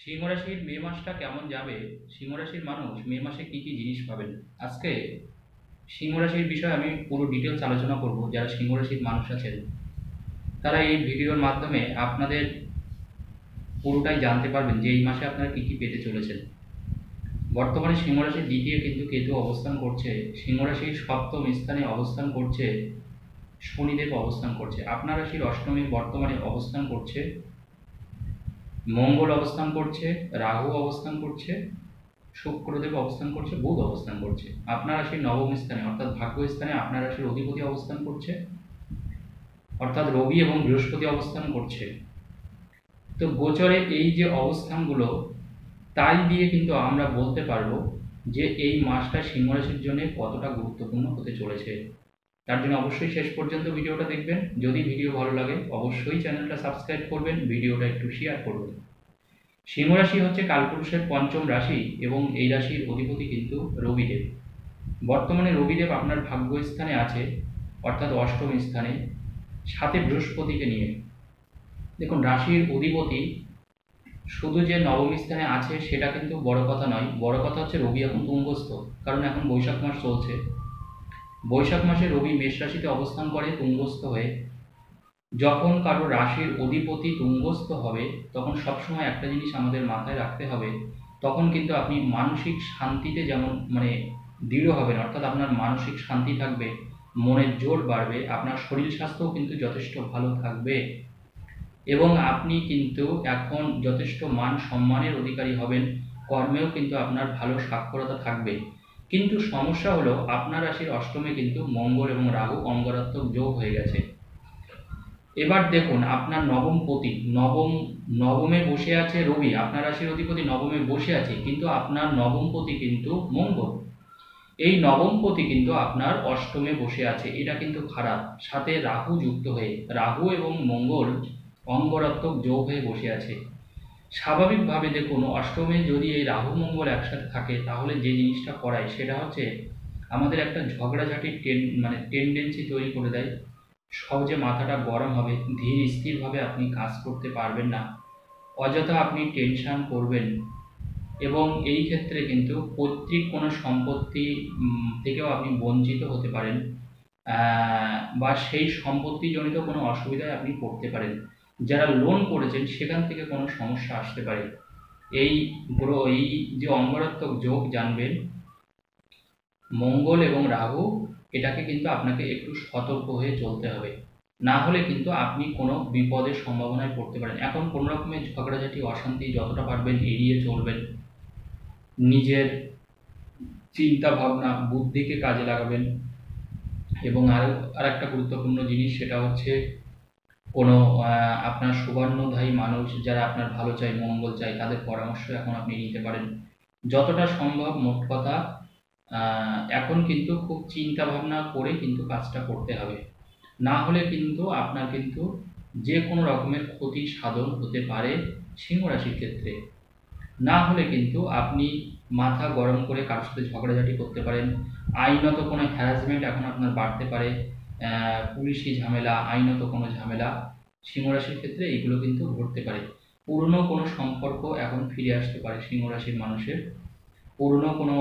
সিংহ রাশির মে মাসটা কেমন যাবে? সিংহ রাশির মানুষ মে মাসে কি কি জিনিস পাবেন? আজকে সিংহ রাশির বিষয়ে আমি পুরো ডিটেলস আলোচনা করব। যারা সিংহ রাশির মানুষ আছেন তারা এই ভিডিওর মাধ্যমে আপনাদের পুরোটাই জানতে পারবেন যে এই মাসে আপনারা কি কি পেতে চলেছেন। বর্তমানে সিংহ রাশির দ্বিতীয় কিন্তু কেতু অবস্থান করছে, সিংহ রাশির সপ্তম স্থানে অবস্থান করছে শনিদেব অবস্থান করছে, আপনার রাশির অষ্টমে বর্তমানে অবস্থান করছে মঙ্গল অবস্থান করছে, রাহু অবস্থান করছে, শুক্রদেব অবস্থান করছে, বুধ অবস্থান করছে। আপনার রাশির নবম স্থানে অর্থাৎ ভাগ্য স্থানে আপনার রাশির অধিপতি অবস্থান করছে, অর্থাৎ রবি এবং বৃহস্পতি অবস্থান করছে। তো গোচরে এই যে অবস্থানগুলো, তাই দিয়ে কিন্তু আমরা বলতে পারবো যে এই মাসটা সিংহ রাশির জন্য কতটা গুরুত্বপূর্ণ হতে চলেছে। তার জন্য অবশ্যই শেষ পর্যন্ত ভিডিওটা দেখবেন। যদি ভিডিও ভালো লাগে অবশ্যই চ্যানেলটা সাবস্ক্রাইব করবেন, ভিডিওটা একটু শেয়ার করবেন। সিংহ রাশি হচ্ছে কালপুরুষের পঞ্চম রাশি এবং এই রাশির অধিপতি কিন্তু রবিদেব। বর্তমানে রবিদেব আপনার ভাগ্যস্থানে আছে, অর্থাৎ অষ্টম স্থানে, সাথে বৃহস্পতিকে নিয়ে। দেখুন, রাশির অধিপতি শুধু যে নবম স্থানে আছে সেটা কিন্তু বড় কথা নয়, বড় কথা হচ্ছে রবি এখন তুঙ্গস্থ। কারণ এখন বৈশাখ মাস চলছে, বৈশাখ মাসে রবি মেষ রাশিতে অবস্থান করে তুঙ্গস্থ হয়ে। যখন কারো রাশির অধিপতি তুঙ্গস্থ হবে তখন সবসময় একটা জিনিস আমাদের মাথায় রাখতে হবে, তখন কিন্তু আপনি মানসিক শান্তিতে যেমন দৃঢ় হবেন, অর্থাৎ আপনার মানসিক শান্তি থাকবে, মনের জোর বাড়বে, আপনার শরীর স্বাস্থ্যও কিন্তু যথেষ্ট ভালো থাকবে এবং আপনি কিন্তু এখন যথেষ্ট মান সম্মানের অধিকারী হবেন। কর্মেও কিন্তু আপনার ভালো সাক্ষরতা থাকবে। কিন্তু সমস্যা হলো আপনার রাশির অষ্টমে কিন্তু মঙ্গল এবং রাহু অঙ্গারত্মক যোগ হয়ে গেছে। এবার দেখুন, আপনার নবমে বসে আছে রবি, আপনার রাশির অধিপতি নবমে বসে আছে, কিন্তু আপনার নবমপতি কিন্তু মঙ্গল। এই নবমপতি কিন্তু আপনার অষ্টমে বসে আছে, এটা কিন্তু খারাপ। সাথে রাহু যুক্ত হয়ে, রাহু এবং মঙ্গল অঙ্গরাত্মক যোগ হয়ে বসে আছে। স্বাভাবিকভাবে দেখুন, অষ্টমে যদি এই রাহু মঙ্গল একসাথে থাকে তাহলে যে জিনিসটা করায় সেটা হচ্ছে আমাদের একটা ঝগড়াঝাটির টেন্ডেন্সি তৈরি করে দেয়। সহজে মাথাটা গরম হবে, ধীর স্থিরভাবে আপনি কাজ করতে পারবেন না, অযথা আপনি টেনশন করবেন এবং এই ক্ষেত্রে কিন্তু পৈতৃক কোনো সম্পত্তি থেকেও আপনি বঞ্চিত হতে পারেন, বা সেই সম্পত্তিজনিত কোনো অসুবিধায় আপনি পড়তে পারেন। যারা লোন করেছেন সেখান থেকে কোনো সমস্যা আসতে পারে। এই যে অঙ্গারত্মক যোগ জানবেন, মঙ্গল এবং রাহু, এটাকে কিন্তু আপনাকে একটু সতর্ক হয়ে চলতে হবে, না হলে কিন্তু আপনি কোনো বিপদের সম্ভাবনায় পড়তে পারেন। এখন কোনো রকমের ঝগড়াঝাটি অশান্তি যতটা পারবেন এড়িয়ে চলবেন, নিজের চিন্তা ভাবনা বুদ্ধিকে কাজে লাগাবেন এবং আর একটা গুরুত্বপূর্ণ জিনিস, সেটা হচ্ছে কোনো আপনার শুভান্নধায়ী মানুষ যারা আপনার ভালো চায়, মঙ্গল চায়, তাদের পরামর্শ এখন আপনি নিতে পারেন যতটা সম্ভব। মোট কথা, এখন কিন্তু খুব চিন্তা ভাবনা করে কিন্তু কাজটা করতে হবে, না হলে কিন্তু আপনার কিন্তু যে কোনো রকমের ক্ষতি সাধন হতে পারে সিংহ রাশির ক্ষেত্রে। না হলে কিন্তু আপনি মাথা গরম করে কারোর সাথে ঝগড়াঝাটি করতে পারেন, আইনত কোনো হ্যারাসমেন্ট এখন আপনার বাড়তে পারে, পুলিশি ঝামেলা, আইনত কোনো ঝামেলা সিংহ রাশির ক্ষেত্রে এগুলো কিন্তু ঘটতে পারে। পুরনো কোনো সম্পর্ক এখন ফিরে আসতে পারে সিংহ রাশির মানুষের, পুরনো কোনো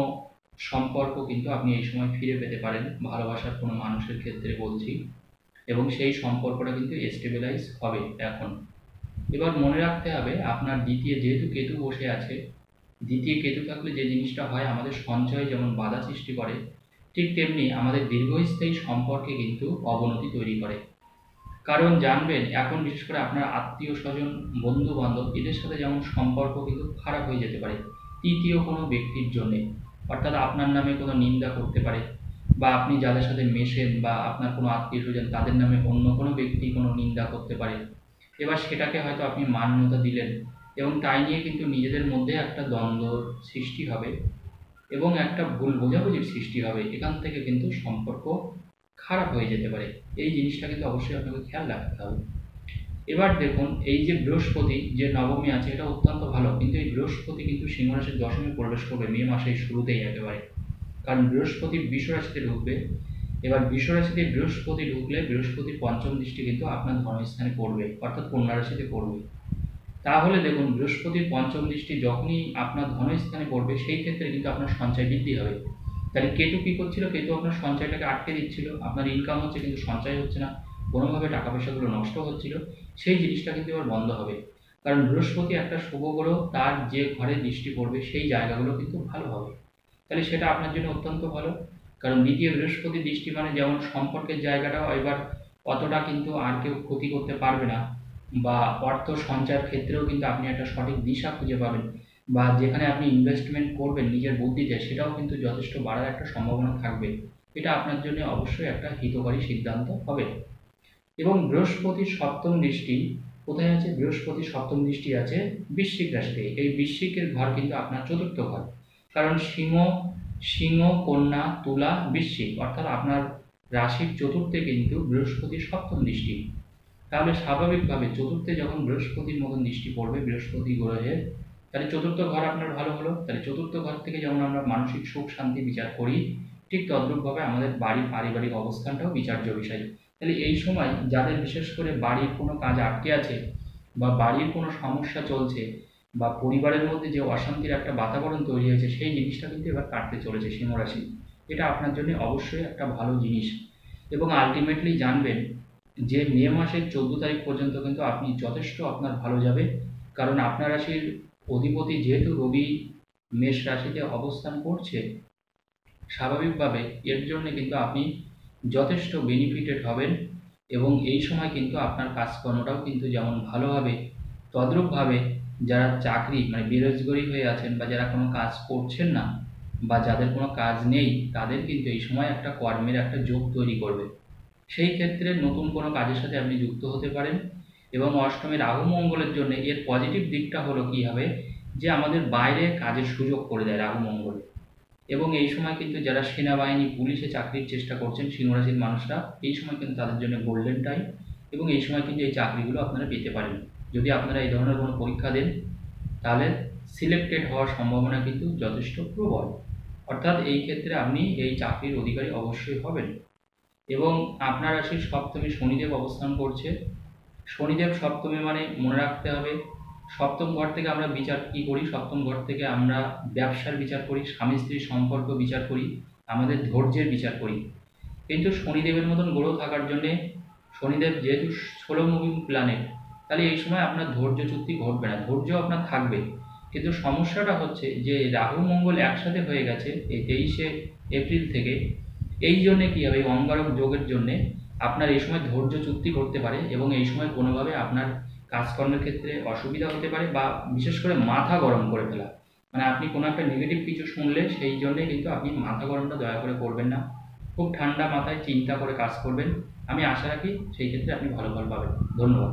সম্পর্ক কিন্তু আপনি এই সময় ফিরে পেতে পারেন, ভালোবাসার কোনো মানুষের ক্ষেত্রে বলছি, এবং সেই সম্পর্কটা কিন্তু স্টেবিলাইজ হবে এখন। এবার মনে রাখতে হবে, আপনার দ্বিতীয় যেহেতু কেতু বসে আছে, দ্বিতীয় কেতু থাকলে যে জিনিসটা হয়, আমাদের সঞ্চয় যেমন বাধা সৃষ্টি করে, ঠিক তেমনি আমাদের দীর্ঘস্থায়ী সম্পর্কে কিন্তু অবনতি তৈরি করে। কারণ জানবেন, এখন বিশেষ করে আপনার আত্মীয় স্বজন, বন্ধু বান্ধব, এদের সাথে যেমন সম্পর্ক কিন্তু খারাপ হয়ে যেতে পারে তৃতীয় কোনো ব্যক্তির জন্যে, অর্থাৎ আপনার নামে কোনো নিন্দা করতে পারে, বা আপনি যাদের সাথে মেশেন বা আপনার কোনো আত্মীয় স্বজন তাদের নামে অন্য কোনো ব্যক্তি কোনো নিন্দা করতে পারে। এবার সেটাকে হয়তো আপনি মান্যতা দিলেন এবং তাই নিয়ে কিন্তু নিজেদের মধ্যে একটা দ্বন্দ্ব সৃষ্টি হবে এবং একটা ভুল বোঝাবুঝির সৃষ্টি হবে। এখান থেকে কিন্তু সম্পর্ক খারাপ হয়ে যেতে পারে, এই জিনিসটা কিন্তু অবশ্যই আপনাকে খেয়াল রাখতে হবে। এবার দেখুন, এই যে বৃহস্পতি যে নবমী আছে এটা অত্যন্ত ভালো, কিন্তু এই বৃহস্পতি কিন্তু সিংহ রাশির দশমে প্রবেশ করবে মে মাসের শুরুতেই একেবারে, কারণ বৃহস্পতি বৃষ রাশিতে ঢুকবে। এবার বৃষ রাশিতে বৃহস্পতি ঢুকলে বৃহস্পতির পঞ্চম দৃষ্টি কিন্তু আপনার ধর্মস্থানে পড়বে, অর্থাৎ কন্যা রাশিতে পড়বে। তাহলে দেখুন বৃহস্পতির পঞ্চম দৃষ্টি যখনই আপনার ধনস্থানে পড়বে সেই ক্ষেত্রে কিন্তু আপনার সঞ্চয় বৃদ্ধি হবে। তাহলে কেতু কী করছিল? কেতু আপনার সঞ্চয়টাকে আটকে দিচ্ছিল, আপনার ইনকাম হচ্ছে কিন্তু সঞ্চয় হচ্ছে না, কোনোভাবে টাকা পয়সাগুলো নষ্ট হচ্ছিল, সেই জিনিসটা কিন্তু এবার বন্ধ হবে। কারণ বৃহস্পতি একটা শুভ গ্রহ, তার যে ঘরে দৃষ্টি পড়বে সেই জায়গাগুলো কিন্তু ভালো হবে, তাহলে সেটা আপনার জন্য অত্যন্ত ভালো। কারণ দ্বিতীয় বৃহস্পতি দৃষ্টি মানে যেমন সম্পর্কের জায়গাটাও এবার অতটা কিন্তু আর কেউ ক্ষতি করতে পারবে না, বা অর্থ সঞ্চয়ের ক্ষেত্রেও কিন্তু আপনি একটা সঠিক দিশা খুঁজে পাবেন, বা যেখানে আপনি ইনভেস্টমেন্ট করবেন নিজের বুদ্ধিতে সেটাও কিন্তু যথেষ্ট বাড়ার একটা সম্ভাবনা থাকবে। এটা আপনার জন্য অবশ্যই একটা হিতকারী সিদ্ধান্ত হবে। এবং বৃহস্পতির সপ্তম দৃষ্টি কোথায় আছে? বৃহস্পতির সপ্তম দৃষ্টি আছে বৃশ্চিক রাশিতে। এই বৃশ্চিকের ঘর কিন্তু আপনার চতুর্থ ঘর, কারণ সিংহ, কন্যা, তুলা, বৃশ্চিক, অর্থাৎ আপনার রাশির চতুর্থে কিন্তু বৃহস্পতির সপ্তম দৃষ্টি। তাহলে স্বাভাবিকভাবে চতুর্থে যখন বৃহস্পতির মতন দৃষ্টি পড়বে বৃহস্পতি গ্রহের, তাহলে চতুর্থ ঘর আপনার ভালো হলো। তাহলে চতুর্থ ঘর থেকে যেমন আমরা মানসিক সুখ শান্তি বিচার করি, ঠিক তদ্রূপভাবে আমাদের বাড়ির পারিবারিক অবস্থানটাও বিচার্য বিষয়। তাহলে এই সময় যাদের বিশেষ করে বাড়ির কোনো কাজ আটকে আছে, বা বাড়ির কোনো সমস্যা চলছে, বা পরিবারের মধ্যে যে অশান্তির একটা বাতাবরণ তৈরি হয়েছে, সেই জিনিসটা কিন্তু এবার কাটতে চলেছে সিংহ রাশি। এটা আপনার জন্য অবশ্যই একটা ভালো জিনিস। এবং আলটিমেটলি জানবেন যে মে মাসের 14 তারিখ পর্যন্ত কিন্তু আপনি যথেষ্ট আপনার ভালো যাবে, কারণ আপনার রাশির অধিপতি যেহেতু রবি মেষ রাশিতে অবস্থান করছে, স্বাভাবিকভাবে এর জন্য কিন্তু আপনি যথেষ্ট বেনিফিটেড হবেন। এবং এই সময় কিন্তু আপনার কাজকর্মটাও কিন্তু যেমন ভালো হবে, তদ্রূপভাবে যারা চাকরি মানে বেরোজগারি হয়ে আছেন, বা যারা কোনো কাজ করছেন না, বা যাদের কোনো কাজ নেই, তাদের কিন্তু এই সময় একটা কর্মের একটা যোগ তৈরি করবে। সেই ক্ষেত্রে নতুন কোনো কাজের সাথে আপনি যুক্ত হতে পারেন। এবং অষ্টমে রাহু মঙ্গলের জন্য এর পজিটিভ দিকটা হলো কী হবে, যে আমাদের বাইরে কাজের সুযোগ করে দেয় রাহু মঙ্গল। এবং এই সময় কিন্তু যারা সেনাবাহিনী পুলিশে চাকরির চেষ্টা করছেন সিংহরাশির মানুষরা, এই সময় কিন্তু তাদের জন্য গোল্ডেন টাইম, এবং এই সময় কিন্তু এই চাকরিগুলো আপনারা পেতে পারেন। যদি আপনারা এই ধরনের কোনো পরীক্ষা দেন, তাহলে সিলেক্টেড হওয়ার সম্ভাবনা কিন্তু যথেষ্ট প্রবল, অর্থাৎ এই ক্ষেত্রে আপনি এই চাকরির অধিকারী অবশ্যই হবেন। এবং আপনার রাশির সপ্তমে শনিদেব অবস্থান করছে। শনিদেব সপ্তমে মানে মনে রাখতে হবে, সপ্তম ঘর থেকে আমরা বিচার কী করি? সপ্তম ঘর থেকে আমরা ব্যবসার বিচার করি, স্বামী স্ত্রীর সম্পর্ক বিচার করি, আমাদের ধৈর্যের বিচার করি। কিন্তু শনিদেবের মতন গ্রহ থাকার জন্যে, শনিদেব যেহেতু 16 প্ল্যানেট, তাহলে এই সময় আপনার ধৈর্যচ্যুতি ঘটবে না, ধৈর্য আপনার থাকবে। কিন্তু সমস্যাটা হচ্ছে যে রাহু মঙ্গল একসাথে হয়ে গেছে এই 23শে এপ্রিল থেকে, এই জন্যে কী হবে, এই অঙ্গারক যোগের জন্যে আপনার এই সময় ধৈর্যচ্যুতি ঘটতে পারে, এবং এই সময় কোনোভাবে আপনার কাজকর্মের ক্ষেত্রে অসুবিধা হতে পারে, বা বিশেষ করে মাথা গরম করে ফেলা, মানে আপনি কোনো একটা নেগেটিভ কিছু শুনলে সেই জন্যে কিন্তু আপনি মাথা গরমটা দয়া করে করবেন না, খুব ঠান্ডা মাথায় চিন্তা করে কাজ করবেন। আমি আশা রাখি সেই ক্ষেত্রে আপনি ভালো ফল পাবেন। ধন্যবাদ।